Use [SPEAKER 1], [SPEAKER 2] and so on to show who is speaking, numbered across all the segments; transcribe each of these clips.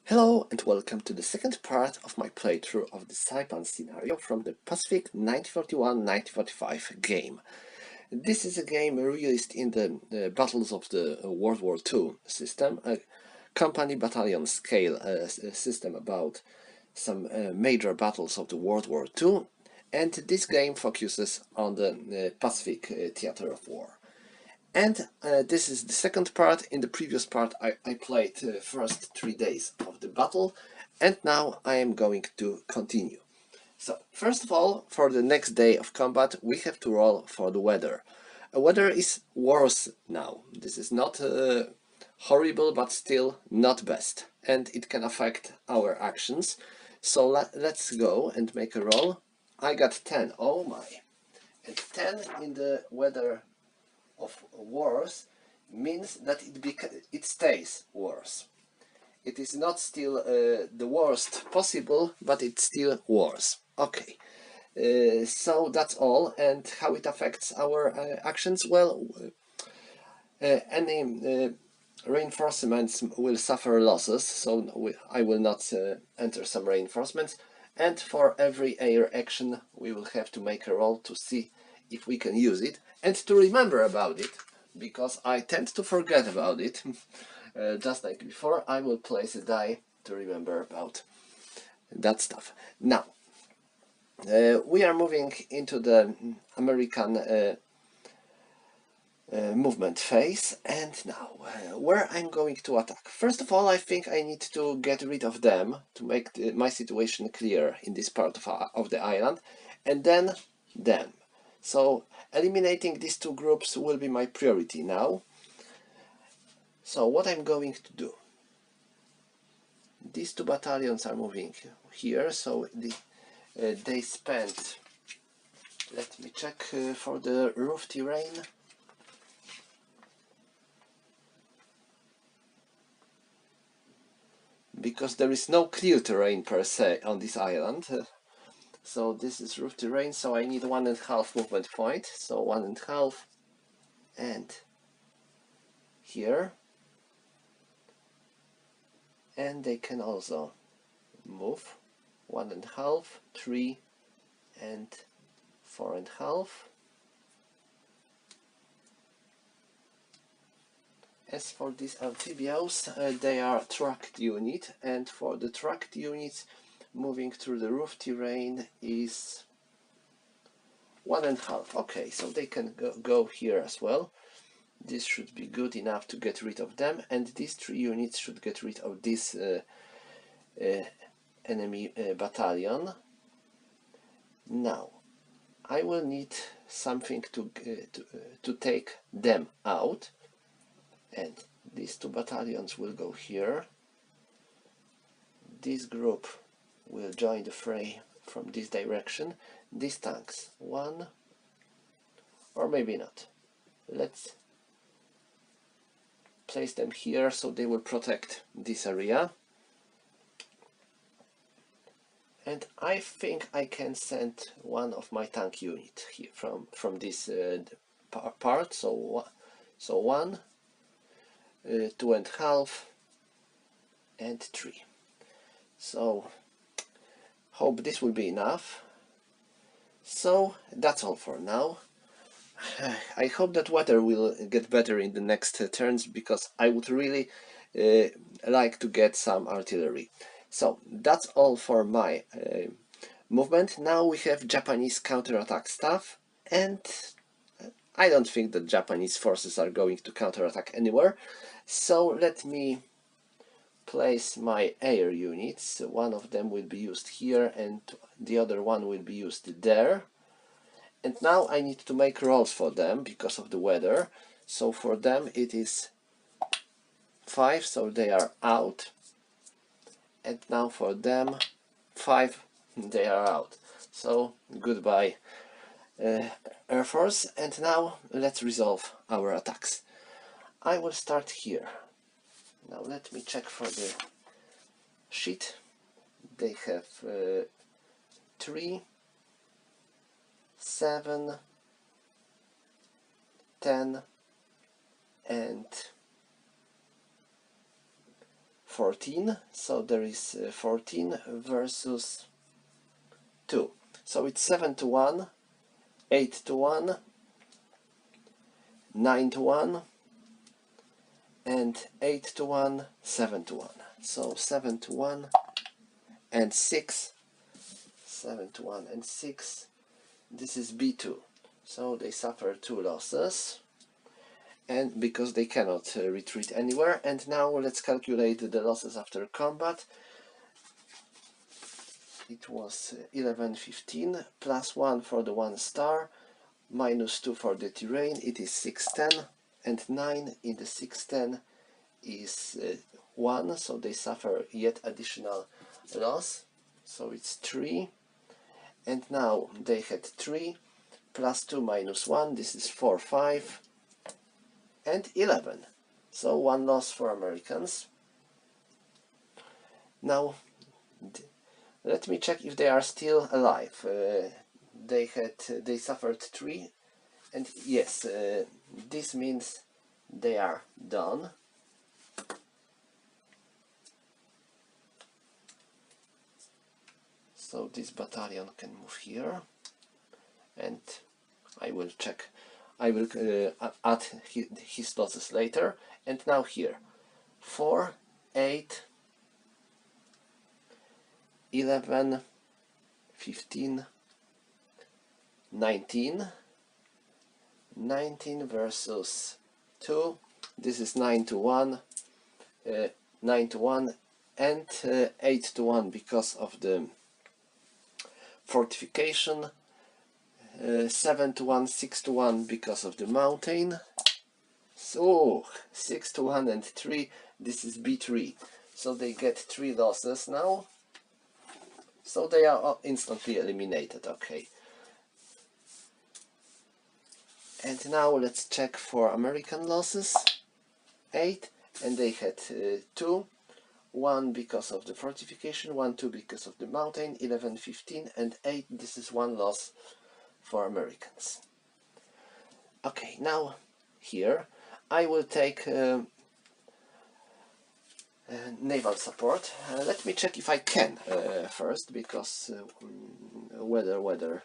[SPEAKER 1] Hello and welcome to the second part of my playthrough of the Saipan scenario from the Pacifc 1941-1945 game. This is a game released in the Battles of the World War II system, a company battalion scale system about some major battles of the World War II, and this game focuses on the Pacific theater of war. And this is the second part. In the previous part I played the first 3 days of the battle, and now I am going to continue. So first of all, for the next day of combat we have to roll for the weather. The weather is worse now. This is not horrible, but still not best, and it can affect our actions. So let's go and make a roll. I got 10. Oh my. And 10 in the weather of worse means that it stays worse. It is not still the worst possible, but it's still worse. Okay, so that's all. And how it affects our actions? Well, any reinforcements will suffer losses, so I will not enter some reinforcements. And for every air action we will have to make a roll to see if we can use it and to remember about it, because I tend to forget about it. Just like before, I will place a die to remember about that stuff. Now, we are moving into the American movement phase, and now where I'm going to attack. First of all, I think I need to get rid of them to make my situation clear in this part of the island, and then them. So eliminating these two groups will be my priority now. So what I'm going to do, these two battalions are moving here, so they spent, let me check for the roof terrain. Because there is no clear terrain per se on this island, so this is roof terrain, so I need 1.5 movement point, so 1.5, and here, and they can also move 1.5, 3, and 4.5. As for these amphibious, they are tracked unit, and for the tracked units moving through the roof terrain is 1.5. Okay, so they can go here as well. This should be good enough to get rid of them, and these 3 units should get rid of this enemy battalion. Now I will need something to take them out, and these 2 battalions will go here. This group will join the fray from this direction. These tanks, 1, or maybe not. Let's place them here so they will protect this area. And I think I can send one of my tank unit here from this part. So 1, 2.5, and 3. So hope this will be enough. So that's all for now. I hope that weather will get better in the next turns, because I would really like to get some artillery. So that's all for my movement. Now we have Japanese counterattack stuff, and I don't think that Japanese forces are going to counterattack anywhere. So let me place my air units. One of them will be used here and the other one will be used there. And now I need to make rolls for them because of the weather. So for them it is 5, so they are out. And now for them 5, they are out. So goodbye Air Force. And now let's resolve our attacks. I will start here. Now let me check for the sheet. They have 3, 7, 10, and 14, so there is 14 versus 2. So it's 7-1, 8-1, 9-1, and 8-1, 7-1. So 7-1 and 6, 7-1 and 6. This is B2. So they suffer 2 losses, and because they cannot retreat anywhere. And now let's calculate the losses after combat. It was 11-15, plus 1 for the 1 star, minus 2 for the terrain, it is 6-10, and 9 in the 6-10 is 1, so they suffer yet additional loss, so it's 3. And now they had 3, plus 2 minus 1, this is 4, 5, and 11. So 1 loss for Americans. Now let me check if they are still alive. They suffered 3, and yes, this means they are done. So this battalion can move here, and I will check. I will add his losses later. And now here, 4, 8, 11, 15, 19, 19 versus 2. This is 9-1, 9-1, and 8-1 because of the fortification, 7-1, 6-1 because of the mountain. So 6-1 and 3, this is B3. So they get 3 losses now. So they are instantly eliminated, okay. And now let's check for American losses. 8, and they had 2. 1 because of the fortification, 1, 2 because of the mountain, 11, 15, and 8. This is 1 loss for Americans. Okay, now here I will take naval support. Let me check if I can first, because whether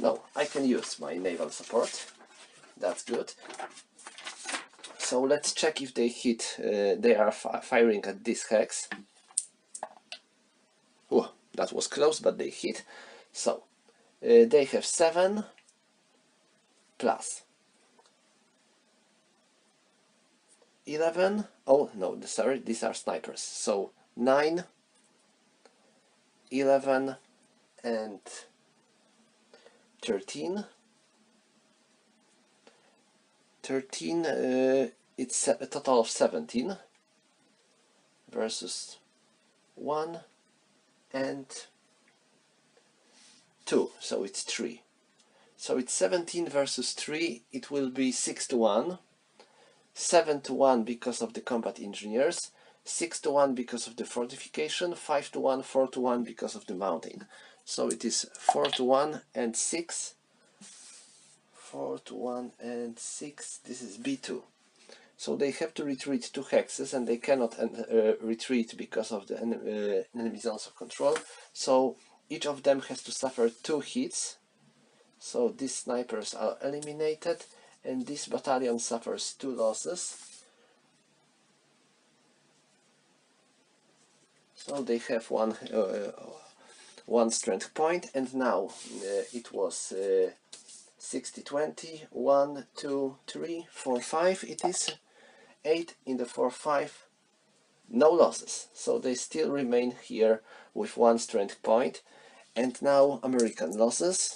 [SPEAKER 1] no, I can use my naval support. That's good. So let's check if they hit. They are firing at this hex. Oh, that was close, but they hit. So they have 7 plus 11. Oh no, sorry, these are snipers. So 9, 11, and 13. 13, it's a total of 17 versus 1 and 2, so it's 3. So it's 17 versus 3, it will be 6-1, 7-1 because of the combat engineers, 6-1 because of the fortification, 5-1, 4-1 because of the mountain. So it is 4-1 and 6. 4-1 and 6. This is B2. So they have to retreat 2 hexes, and they cannot retreat because of the enemy zones of control. So each of them has to suffer 2 hits. So these snipers are eliminated, and this battalion suffers 2 losses. So they have one strength point, and now it was 60-20, 1, 2, 3, 4, 5, it is 8 in the 4, 5, no losses, so they still remain here with 1 strength point. And now American losses,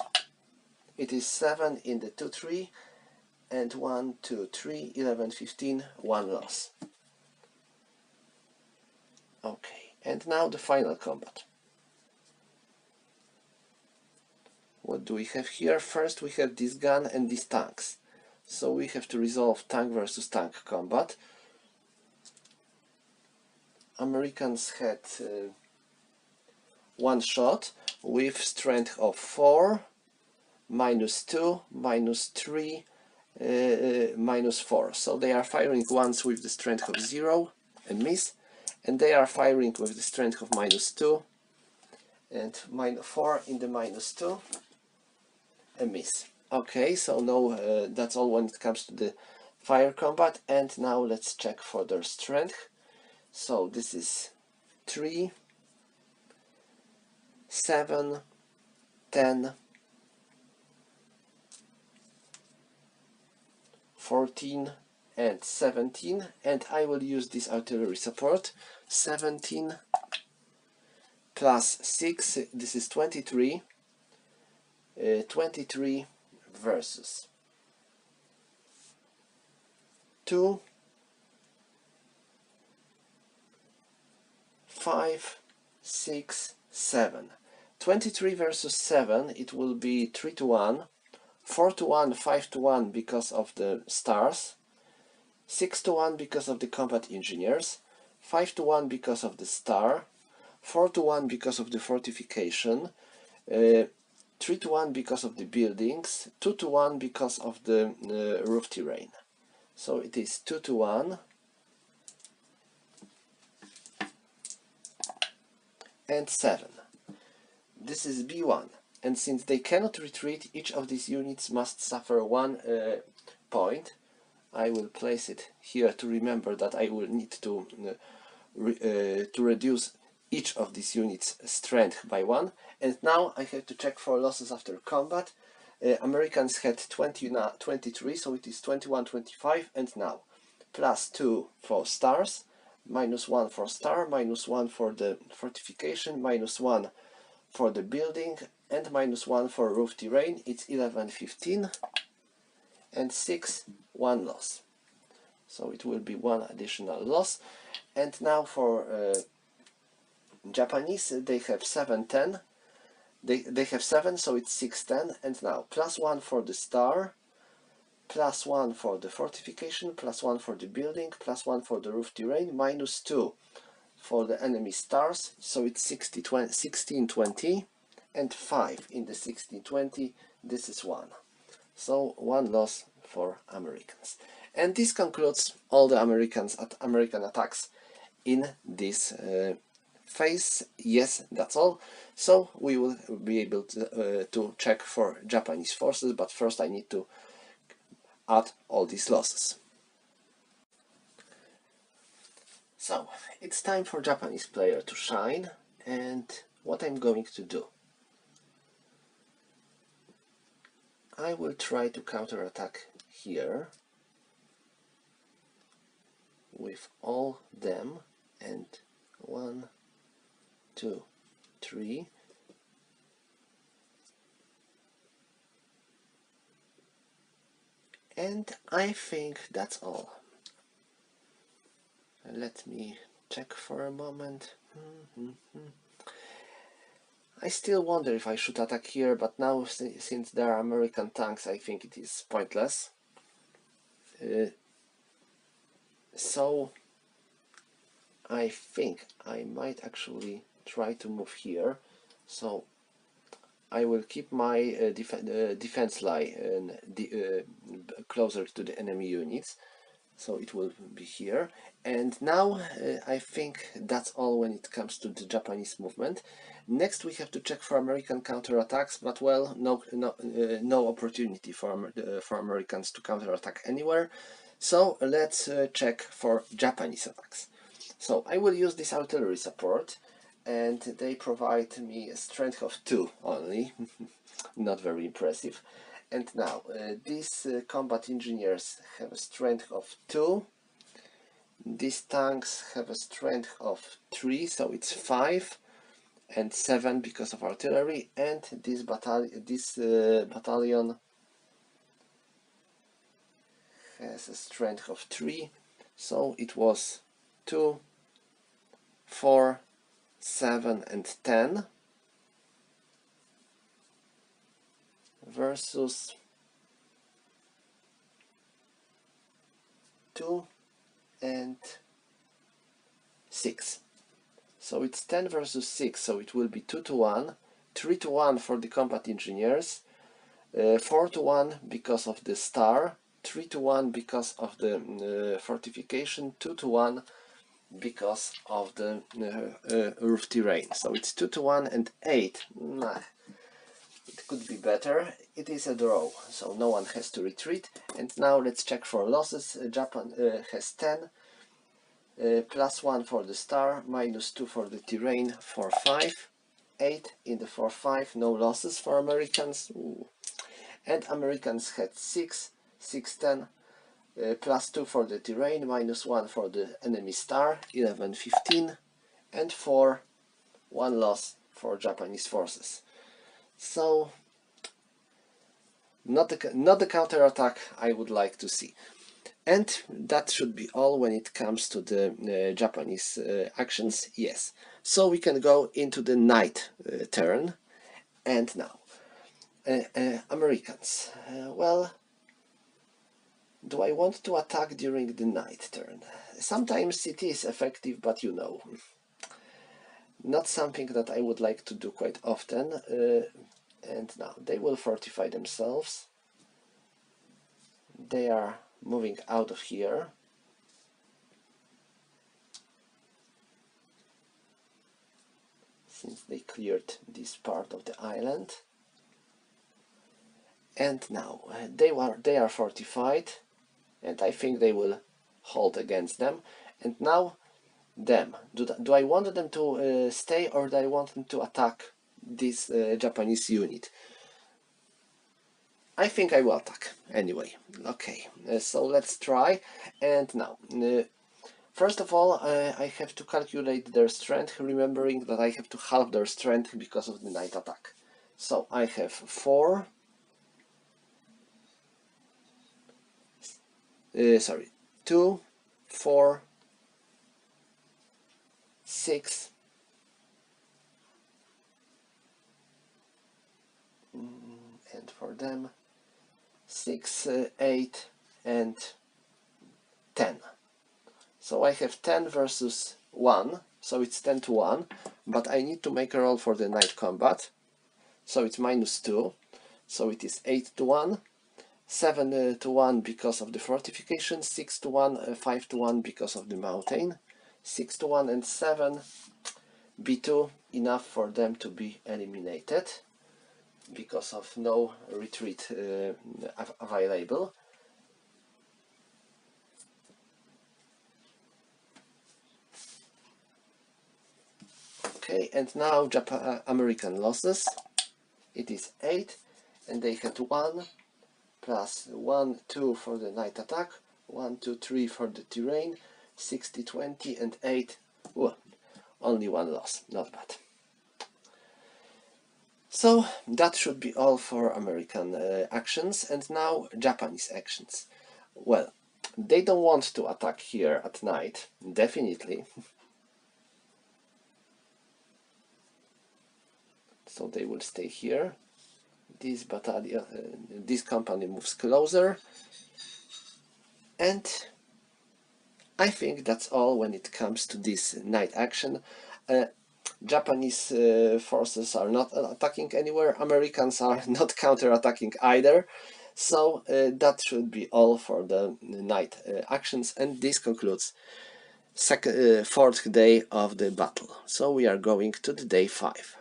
[SPEAKER 1] it is 7 in the 2, 3, and 1, 2, 3, 11, 15, 1 loss. Okay, and now the final combat. What do we have here? First we have this gun and these tanks. So we have to resolve tank versus tank combat. Americans had 1 shot with strength of 4 -2, -3, -4. So they are firing once with the strength of 0, a miss, and they are firing with the strength of -2 and -4 in the -2, a miss. Okay, so no, that's all when it comes to the fire combat. And now let's check for their strength. So this is 3, 7, 10, 14 and 17, and I will use this artillery support. 17 plus 6, this is 23, 23 versus 2, 5, 6, 7. 23 versus 7, it will be 3 to 1, 4 to 1, 5 to 1 because of the stars, 6 to 1 because of the combat engineers, 5 to 1 because of the star, 4 to 1 because of the fortification, 3 to 1 because of the buildings, 2 to 1 because of the roof terrain. So it is 2 to 1 and 7. This is B1, and since they cannot retreat, each of these units must suffer 1 point. I will place it here to remember that I will need to reduce each of these units' strength by 1. And now I have to check for losses after combat. Americans had 23, so it is 21, 25, and now +2 for stars, -1 for star, -1 for the fortification, -1 for the building, and -1 for roof terrain. It's 11, 15, and 6, 1 loss. So it will be 1 additional loss. And now for Japanese, they have 7, 10. They have 7, so it's 6, 10. And now +1 for the star, +1 for the fortification, +1 for the building, +1 for the roof terrain, -2 for the enemy stars. So it's 16, 20, and 5 in the 16, 20. This is 1. So 1 loss for Americans. And this concludes all the American attacks in this phase. Yes, that's all. So we will be able to check for Japanese forces, but first I need to add all these losses. So it's time for Japanese player to shine, and what I'm going to do, I will try to counterattack here with all them, and 1, 2, 3, and I think that's all. Let me check for a moment. I still wonder if I should attack here, but now since there are American tanks, I think it is pointless. So I think I might actually try to move here. So I will keep my defense line closer to the enemy units. So it will be here. And now I think that's all when it comes to the Japanese movement. Next we have to check for American counterattacks, but well, no opportunity for Americans to counterattack anywhere. So let's check for Japanese attacks. So I will use this artillery support, and they provide me a strength of 2 only. Not very impressive. And now these combat engineers have a strength of 2. These tanks have a strength of 3, so it's 5, and 7 because of artillery. And this battalion has a strength of 3, so it was 2, 4, 7, and 10 versus 2 and 6. So it's 10 versus 6, so it will be 2 to 1, 3 to 1 for the combat engineers, 4 to 1 because of the star, 3 to 1 because of the fortification, 2 to 1 because of the roof terrain. So it's 2 to 1 and 8. Nah, it could be better. It is a draw, so no one has to retreat. And now let's check for losses. Japan has 10, +1 for the star, -2 for the terrain, 4-5, 8 in the 4-5, no losses for Americans. Ooh. And Americans had 6, 6-10, +2 for the terrain, -1 for the enemy star, 11-15, and 4, 1 loss for Japanese forces. So not the counter-attack I would like to see. And that should be all when it comes to the Japanese actions. Yes. So we can go into the night turn. And now, Americans. Well, do I want to attack during the night turn? Sometimes it is effective, but you know, not something that I would like to do quite often. And now they will fortify themselves. They are moving out of here. Since they cleared this part of the island. And now they are fortified, and I think they will hold against them. And now them. Do I want them to stay, or do I want them to attack this Japanese unit? I think I will attack anyway. Okay, so let's try. And now, first of all, I have to calculate their strength, remembering that I have to halve their strength because of the night attack. So I have 4. 2, 4, 6, and for them 6, 8, and 10. So I have 10 versus 1, so it's 10 to 1, but I need to make a roll for the night combat, so it's -2, so it is 8 to 1, 7 to 1 because of the fortification, 6 to 1, 5 to 1 because of the mountain, 6 to 1 and 7, B2, enough for them to be eliminated because of no retreat available. Okay, and now American losses. It is 8, and they had 1, +1, 2 for the night attack, 1, 2, 3 for the terrain, 60, 20, and 8. Well, only 1 loss, not bad. So that should be all for American actions, and now Japanese actions. Well, they don't want to attack here at night, definitely. So they will stay here. This battalion, this company moves closer, and I think that's all when it comes to this night action. Japanese forces are not attacking anywhere. Americans are not counter-attacking either. So that should be all for the night actions, and this concludes fourth day of the battle. So we are going to the day 5.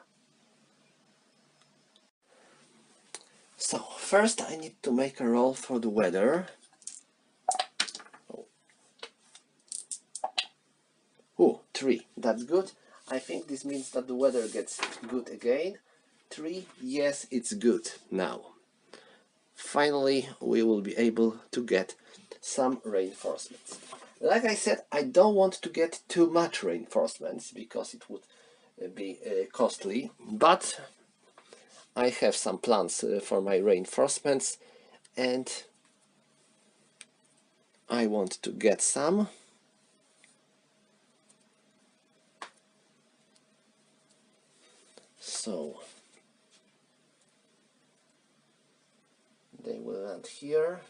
[SPEAKER 1] So first I need to make a roll for the weather. Oh, 3, that's good. I think this means that the weather gets good again. 3, yes, it's good now. Finally, we will be able to get some reinforcements. Like I said, I don't want to get too much reinforcements because it would be costly, but I have some plans for my reinforcements, and I want to get some. So they will land here.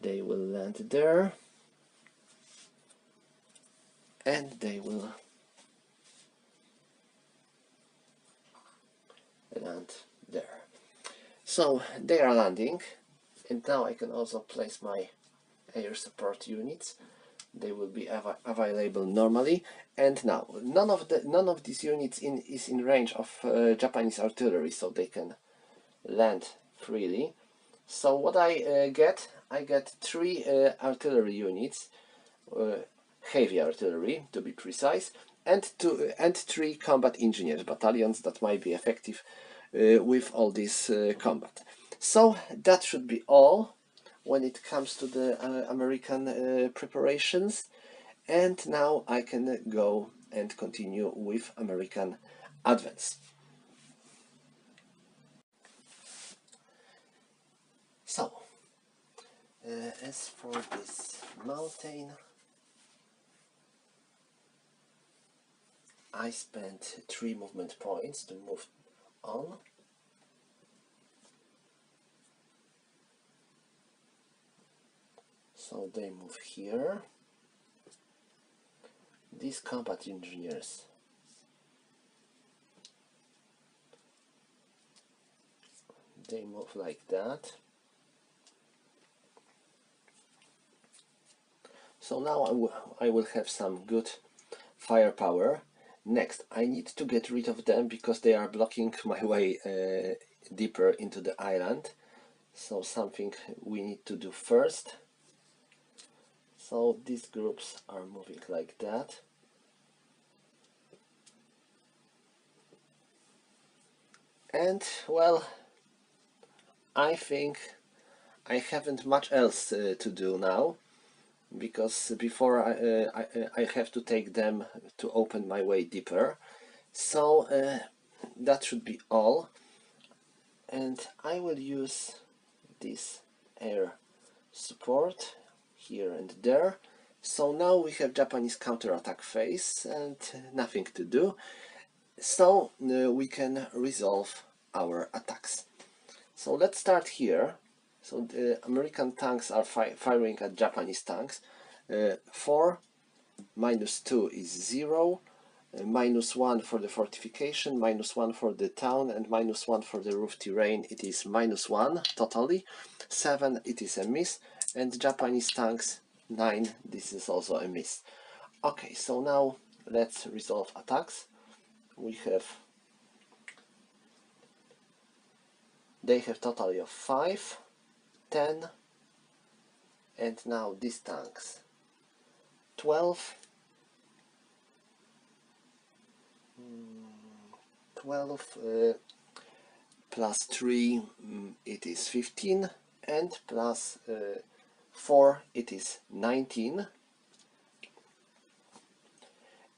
[SPEAKER 1] They will land there. And they will land there. So they are landing, and now I can also place my air support units. They will be available normally. And now none of these units is in range of Japanese artillery, so they can land freely. So what I get 3 artillery units, heavy artillery to be precise, and 3 combat engineers battalions that might be effective with all this combat. So that should be all when it comes to the American preparations. And now I can go and continue with American advance. So, as for this mountain, I spent 3 movement points to move on. So they move here. These combat engineers they move like that. So now I will have some good firepower. Next, I need to get rid of them because they are blocking my way deeper into the island. So something we need to do first. So these groups are moving like that. And well, I think I haven't much else to do now, because before I have to take them to open my way deeper. So that should be all, and I will use this air support here and there. So now we have Japanese counterattack phase and nothing to do, so we can resolve our attacks. So let's start here. So the American tanks are firing at Japanese tanks. 4 minus 2 is 0, -1 for the fortification, -1 for the town, and -1 for the roof terrain. It is -1 totally. 7, it is a miss, and Japanese tanks 9, this is also a miss. Okay, so now let's resolve attacks. They have totally of 5, 10, and now these tanks 12, 12 plus 3 it is 15, and plus 4 it is 19.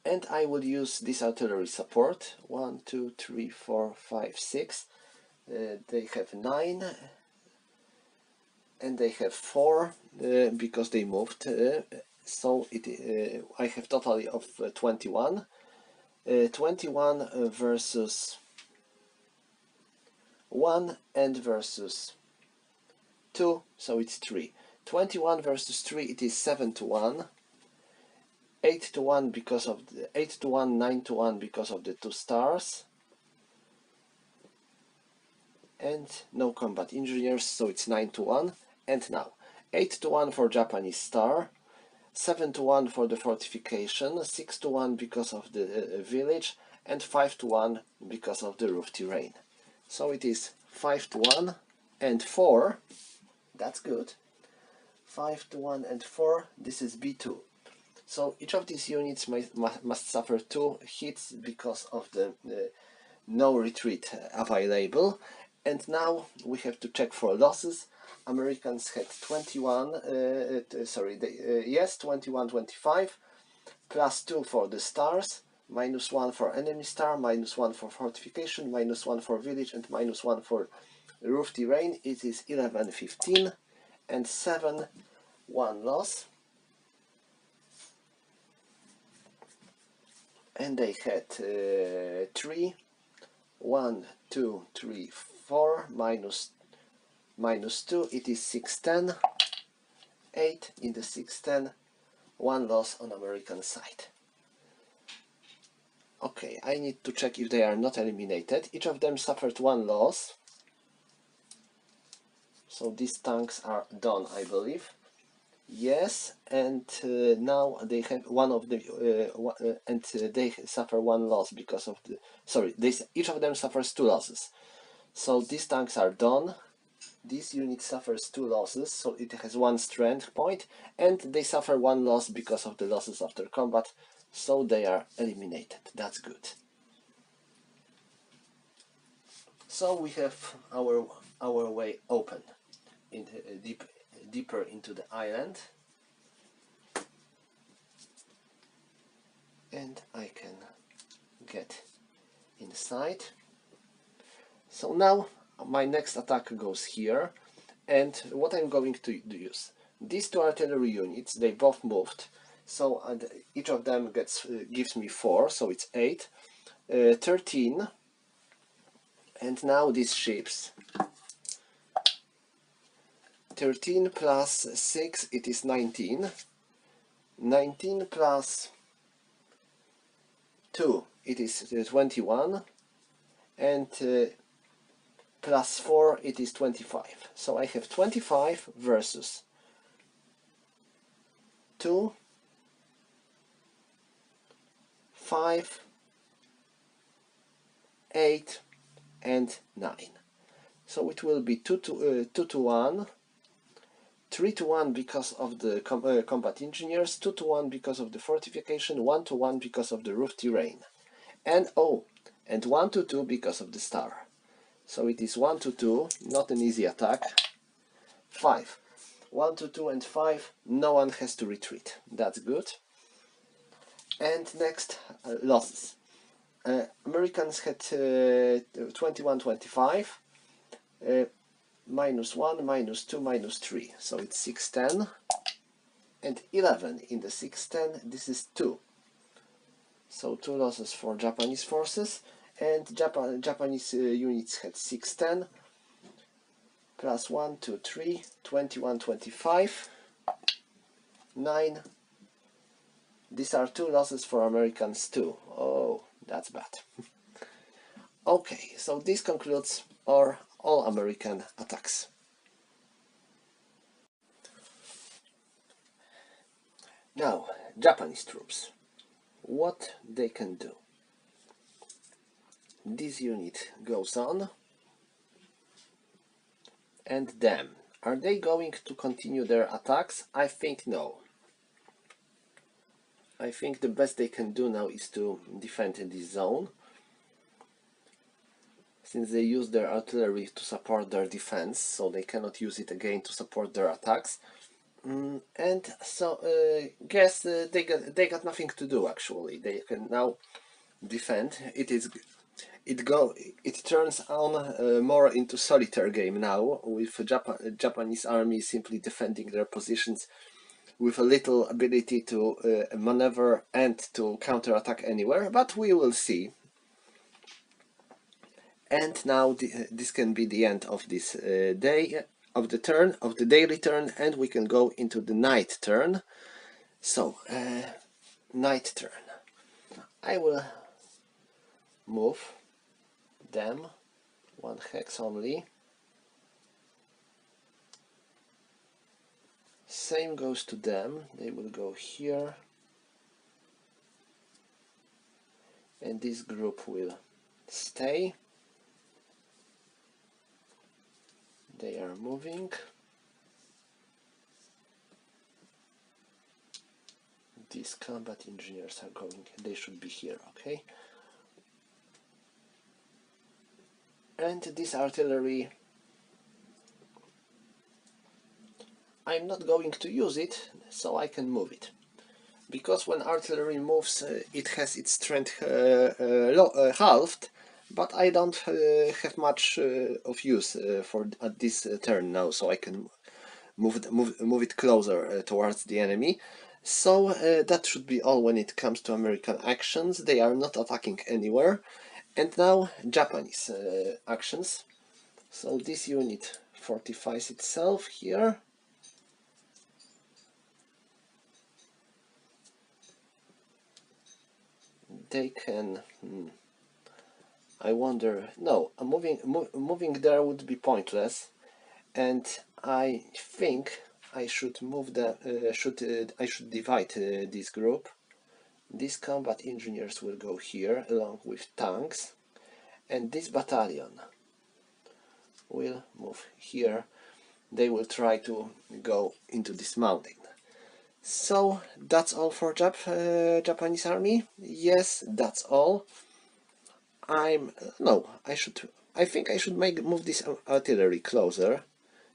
[SPEAKER 1] And I will use this artillery support. 1, 2, 3, 4, 5, 6. They have 9, and they have 4 because they moved. So I have totally of 21. 21 versus 1 and versus 2, so it's 3. 21 versus 3, it is 7 to 1. 8 to 1 because of the 8 to 1, 9 to 1 because of the 2 stars. And no combat engineers, so it's 9 to 1. And now 8 to 1 for Japanese star, 7 to 1 for the fortification, 6 to 1 because of the village, and 5 to 1 because of the roof terrain. So it is 5 to 1 and 4. That's good. 5 to 1 and 4. This is B2. So each of these units must suffer 2 hits because of the no retreat available. And now we have to check for losses. Americans had 21, yes, 21, 25, plus 2 for the stars, -1 for enemy star, -1 for fortification, -1 for village, and -1 for roof terrain. It is 11, 15, and 7, 1 loss. And they had 3, 1, 2, 3, 4, minus 2, it is 6, 10, 8 in the 6, 10, 1 loss on American side. Okay, I need to check if they are not eliminated. Each of them suffered one loss. So these tanks are done, I believe. Yes, and now they have one of the they suffer one loss because of the. Sorry, each of them suffers two losses. So these tanks are done. This unit suffers two losses, so it has one strength point, and they suffer one loss because of the losses after combat. So they are eliminated. That's good. So we have our way open, deeper into the island, and I can get inside. So now my next attack goes here, and what I'm going to use, these two artillery units, they both moved, so each of them gives me 4, so it's 8, 13, and now these ships, 13 plus 6, it is 19, 19 plus 2, it is 21, and plus 4, it is 25. So I have 25 versus 2, 5, 8, and 9. So it will be 2 to 1, 3 to 1 because of the combat engineers, 2 to 1 because of the fortification, 1 to 1 because of the roof terrain, and 1 to 2 because of the star. So it is 1 to 2, not an easy attack. 5. 1 to 2 and 5, no one has to retreat. That's good. And next, losses. Americans had 21-25, minus 1, minus 2, minus 3. So it's 6-10. And 11 in the 6-10, this is 2. So 2 losses for Japanese forces. And Japanese units had 6-10. Plus 1, 2, 3, 21-25, 9. These are 2 losses for Americans too. Oh, that's bad. Okay, so this concludes our all-American attacks. Now, Japanese troops. What they can do. This unit goes on. And them. Are they going to continue their attacks? I think no. I think the best they can do now is to defend in this zone, since they use their artillery to support their defense, so they cannot use it again to support their attacks. And so guess they got nothing to do actually. They can now defend. It turns on more into solitaire game now, with Japanese army simply defending their positions with a little ability to maneuver and to counterattack anywhere, but we will see. And now this can be the end of this day, of the turn, of the daily turn, and we can go into the night turn. So, night turn. I will move them, 1 hex only. Same goes to them, they will go here. And this group will stay. They are moving. These combat engineers are going, they should be here, okay? And this artillery, I'm not going to use it, so I can move it. Because when artillery moves, it has its strength halved, but I don't have much of use for at this turn now, so I can move it closer towards the enemy. So that should be all when it comes to American actions. They are not attacking anywhere. And now Japanese actions. So this unit fortifies itself here. they can... I wonder... No, moving there would be pointless, and I think I should move the... I should divide this group. These combat engineers will go here along with tanks, and this battalion will move here. They will try to go into this mountain. So that's all for Japanese army. Yes, that's all. I think I should move this artillery closer.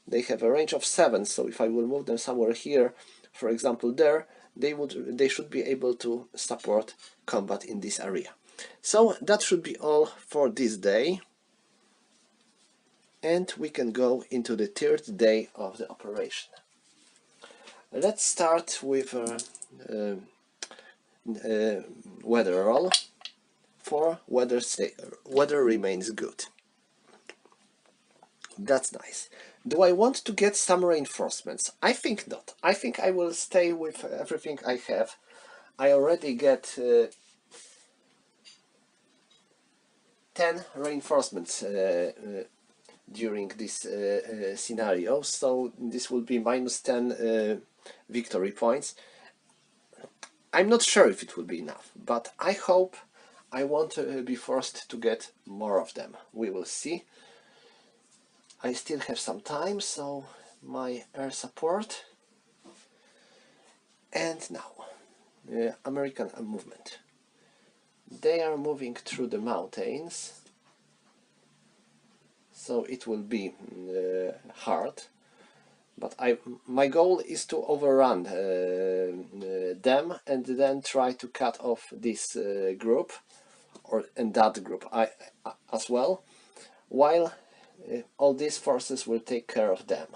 [SPEAKER 1] They have a range of 7, so if I will move them somewhere here, for example there, they should be able to support combat in this area. So that should be all for this day, and we can go into the 3rd day of the operation. Let's start with weather roll. For weather remains good. That's nice. Do I want to get some reinforcements? I think not. I think I will stay with everything I have. I already get 10 reinforcements during this scenario, so this will be minus 10 victory points. I'm not sure if it will be enough, but I hope I won't be forced to get more of them. We will see. I still have some time, so my air support. And now, American movement. They are moving through the mountains, so it will be hard. But my goal is to overrun them and then try to cut off this group and that group as well, while all these forces will take care of them.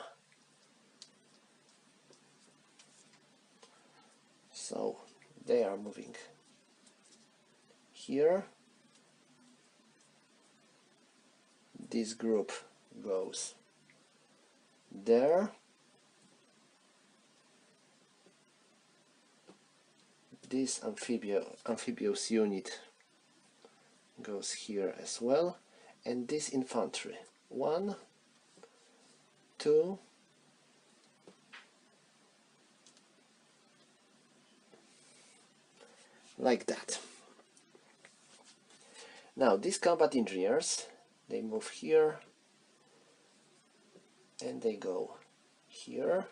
[SPEAKER 1] So they are moving here. This group goes there. This amphibious unit goes here as well, and this infantry. 1, 2, like that. Now these combat engineers, they move here and they go here.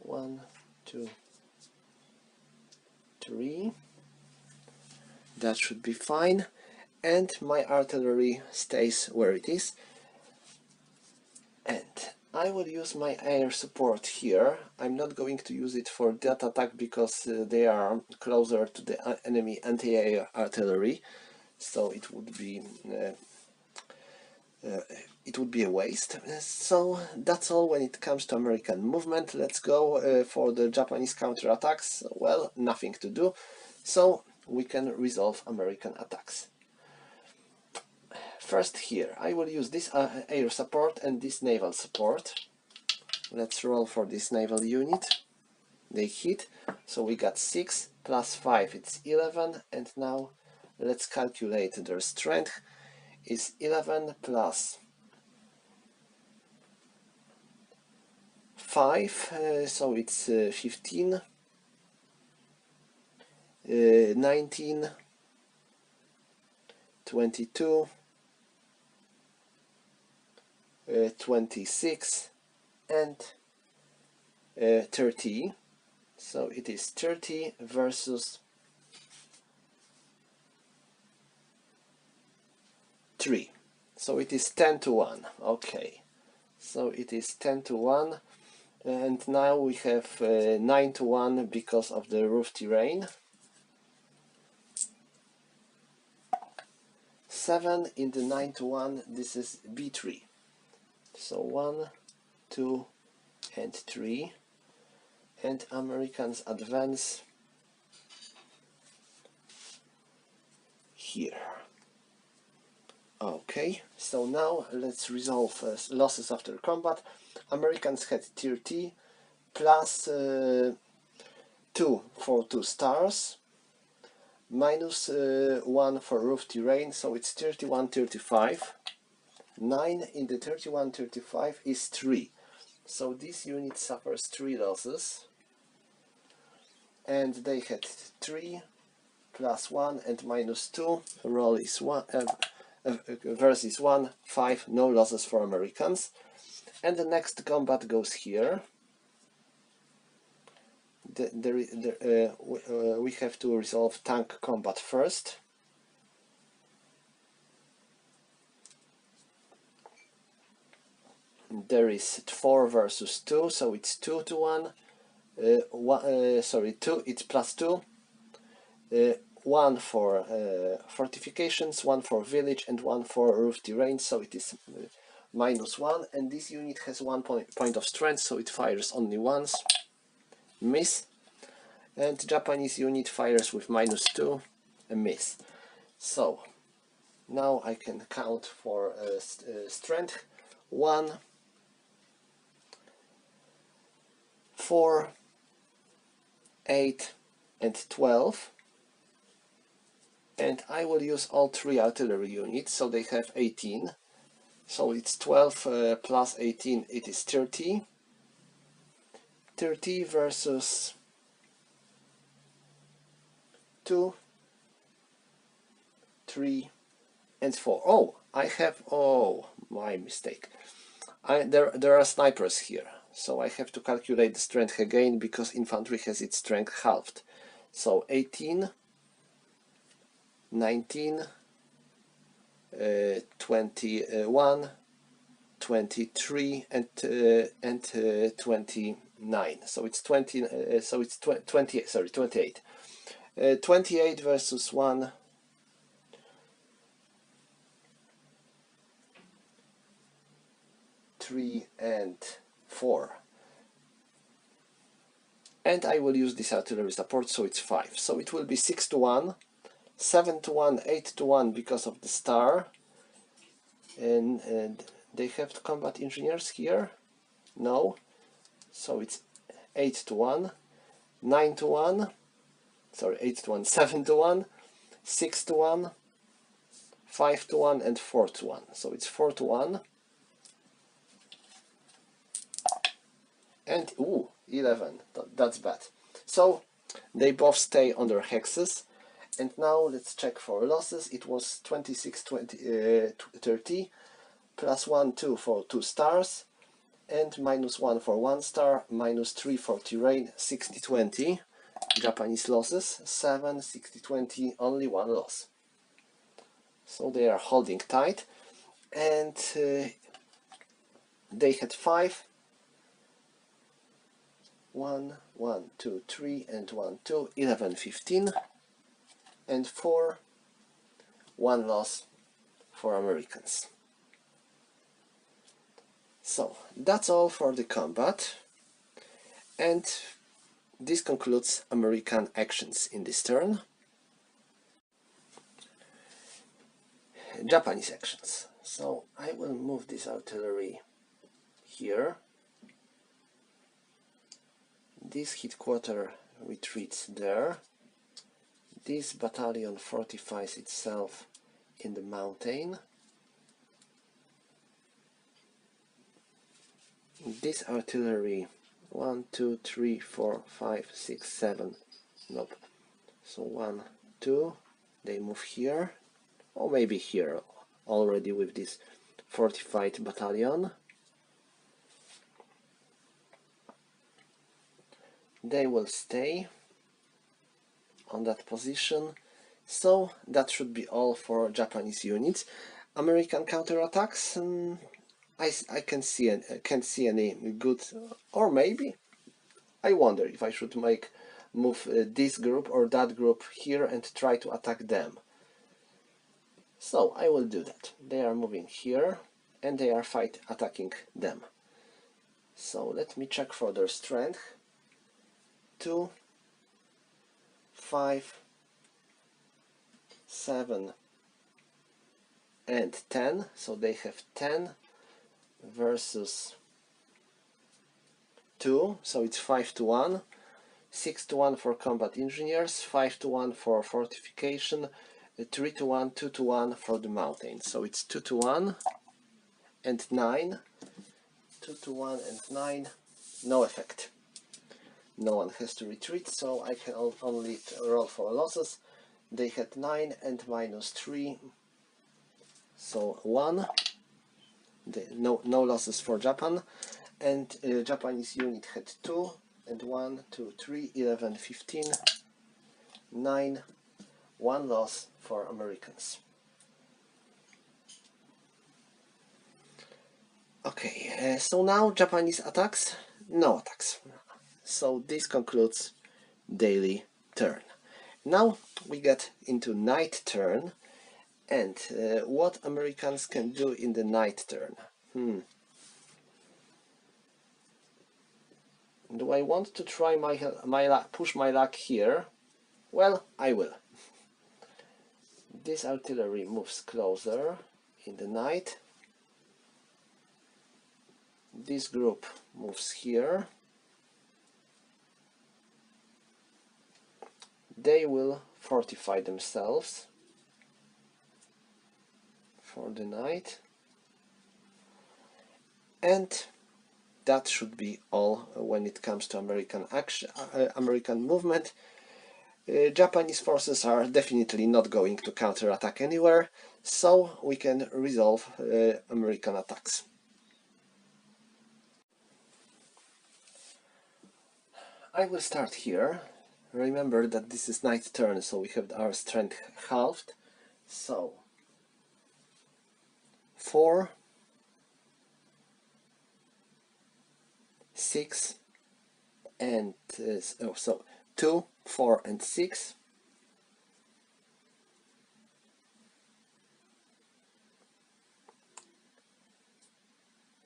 [SPEAKER 1] 1, 2, 3. That should be fine, and my artillery stays where it is. And I will use my air support here. I'm not going to use it for that attack because they are closer to the enemy anti-air artillery, so it would be a waste. So that's all when it comes to American movement. Let's go for the Japanese counterattacks. Well, nothing to do, so we can resolve American attacks. First here, I will use this air support and this naval support. Let's roll for this naval unit. They hit, so we got 6 plus 5, it's 11, and now let's calculate their strength. Is 11 plus 5, so it's 15, 19, 22, 26 and 30, so it is 30 versus 3, so it is 10 to 1. Okay, so it is 10 to 1, and now we have 9 to 1 because of the roof terrain. 7 in the 9 to 1, this is B3. So 1, 2 and 3, and Americans advance here. Okay, so now let's resolve losses after combat. Americans had 30 plus 2 for 2 stars, minus 1 for roof terrain, so it's 31, 35. 9 in the 31, 35 is 3. So this unit suffers 3 losses. And they had 3 plus 1 and minus 2. Roll is 1, versus 1, 5, no losses for Americans. And the next combat goes here. We have to resolve tank combat first. There is 4 versus 2, so it's 2 to 1. 2, it's plus 2. 1 for fortifications, 1 for village, and 1 for roof terrain, so it is minus 1. And this unit has 1 point of strength, so it fires only once. Miss. And Japanese unit fires with minus 2, a miss. So now I can count for strength. 1, 4, 8, and 12. And I will use all 3 artillery units, so they have 18. So it's 12 plus 18, it is 30. 30 versus 2, 3, and 4. Oh, I have, oh, my mistake. There are snipers here, so I have to calculate the strength again, because infantry has its strength halved. So 18, 19, 21, 23, and 29. So it's 20. So it's 28. Sorry, 28. 28 versus 1. 3 and 4. And I will use this artillery support, so it's 5. So it will be 6 to 1. 7 to 1, 8 to 1 because of the star. And they have combat engineers here? No. So it's 8 to 1, 9 to 1, sorry, 8 to 1, 7 to 1, 6 to 1, 5 to 1, and 4 to 1. So it's 4 to 1. And, ooh, 11. That's bad. So they both stay on their hexes. And now let's check for losses. It was 26, 30, plus 1, 2 for 2 stars, and minus 1 for 1 star, minus 3 for terrain, 60, 20. Japanese losses, 7, 60, 20, only 1 loss. So they are holding tight. And they had 5. 1, 1, 2, 3, and 1, 2, 11, 15. And 4, 1 loss for Americans. So that's all for the combat, and this concludes American actions in this turn. Japanese actions. So I will move this artillery here. This headquarter retreats there. This battalion fortifies itself in the mountain. This artillery, 1, 2, 3, 4, 5, 6, 7, nope. So 1, 2, they move here, or maybe here already with this fortified battalion. They will stay on that position. So that should be all for Japanese units. American counterattacks, I can't see any good, or maybe I wonder if I should move this group or that group here and try to attack them. So I will do that. They are moving here and they are attacking them. So let me check for their strength. 2, 5, 7, and 10. So they have 10 versus 2. So it's 5 to 1. 6-1 for combat engineers, 5-1 for fortification, 3-1, 2-1 for the mountain. So it's 2-1 and 9, 2-1 and 9, no effect. No one has to retreat, so I can only roll for losses. They had 9 and -3, so 1. No losses for Japan. And Japanese unit had 2 and 1, 2, 3, 11, 15, 9, 1 loss for Americans. Okay, so now Japanese attacks, no attacks. So this concludes daily turn. Now we get into night turn, and what Americans can do in the night turn. Do I want to try push my luck here? Well, I will. This artillery moves closer in the night. This group moves here. They will fortify themselves for the night. And that should be all when it comes to American action, American movement. Japanese forces are definitely not going to counterattack anywhere, so we can resolve American attacks. I will start here. Remember that this is night turn, so we have our strength halved. So 4, 6, and so 2, 4, and 6.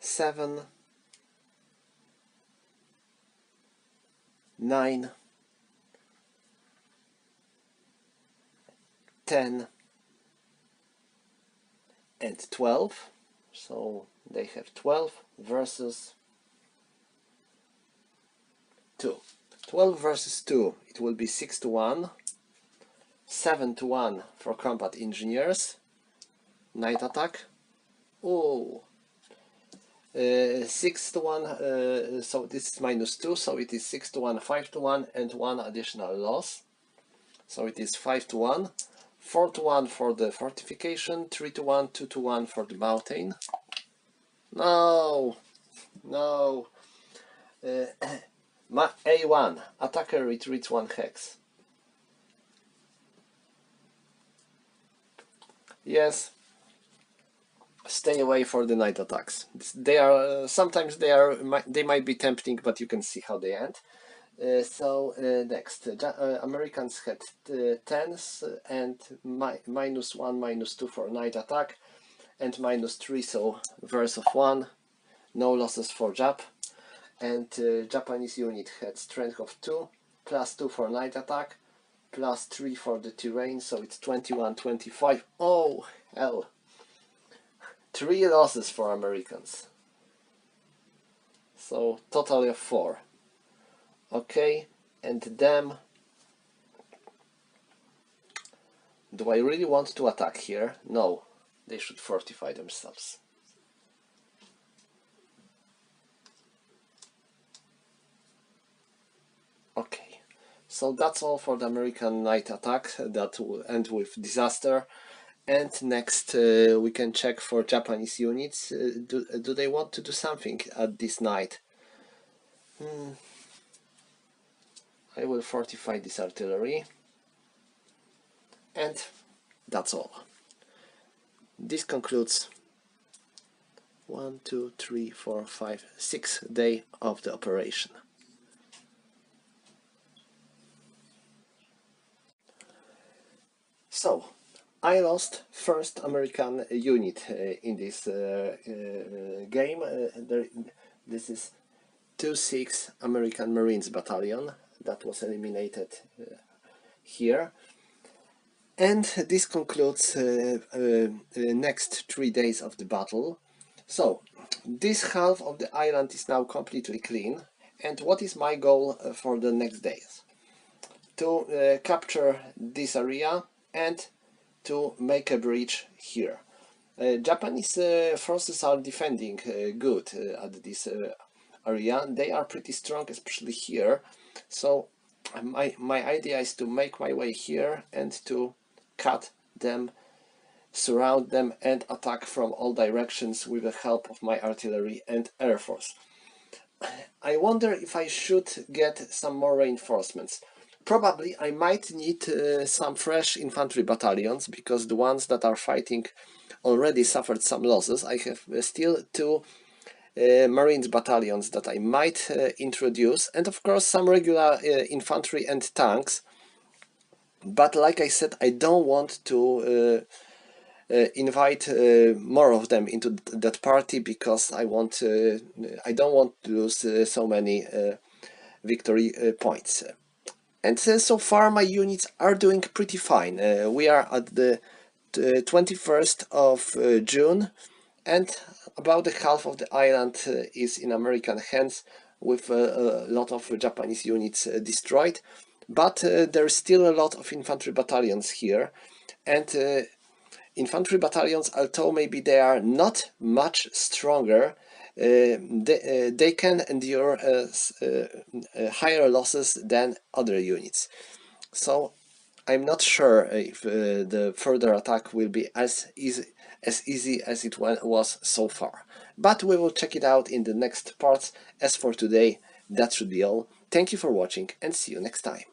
[SPEAKER 1] 7, 9, 10, and 12. So they have 12 versus 2. 12 versus 2, it will be 6-1, 7-1 for combat engineers, night attack. Oh, 6-1, so this is -2, so it is 6-1, 5-1, and 1 additional loss. So it is 5-1, 4-1 for the fortification, 3-1, 2-1 for the mountain. No, no. A1, attacker retreats 1 hex. Yes, stay away for the night attacks. They are sometimes they might be tempting, but you can see how they end. Next, Americans had 10s and -1, -2 for night attack, and -3, so verse of 1. No losses for Jap. And Japanese unit had strength of 2, +2 for night attack, +3 for the terrain, so it's 21, 25. Oh, hell. 3 losses for Americans. So, totally of 4. Okay, and them. Do I really want to attack here? No, they should fortify themselves. Okay, so that's all for the American night attack. That will end with disaster. And next we can check for Japanese units. Do they want to do something at this night? I will fortify this artillery. And that's all. This concludes 1, 2, 3, 4, 5, 6 day of the operation. So, I lost first American unit in this game. This is 2-6 American Marines Battalion that was eliminated here. And this concludes next 3 days of the battle. So, this half of the island is now completely clean, And what is my goal for the next days? To capture this area and to make a breach here. Japanese forces are defending good at this area. They are pretty strong, especially here. So my idea is to make my way here and to cut them, surround them, and attack from all directions with the help of my artillery and air force. I wonder if I should get some more reinforcements. Probably I might need some fresh infantry battalions, because the ones that are fighting already suffered some losses. I have still two Marines battalions that I might introduce, and of course some regular infantry and tanks. But like I said, I don't want to invite more of them into that party, because I don't want to lose so many victory points. And so far my units are doing pretty fine. We are at the 21st of June, and about the half of the island is in American hands, with a lot of Japanese units destroyed. But there's still a lot of infantry battalions here, and infantry battalions, although maybe they are not much stronger, they can endure higher losses than other units. So I'm not sure if the further attack will be as easy as it was so far. But we will check it out in the next parts. As for today, that should be all. Thank you for watching, and see you next time.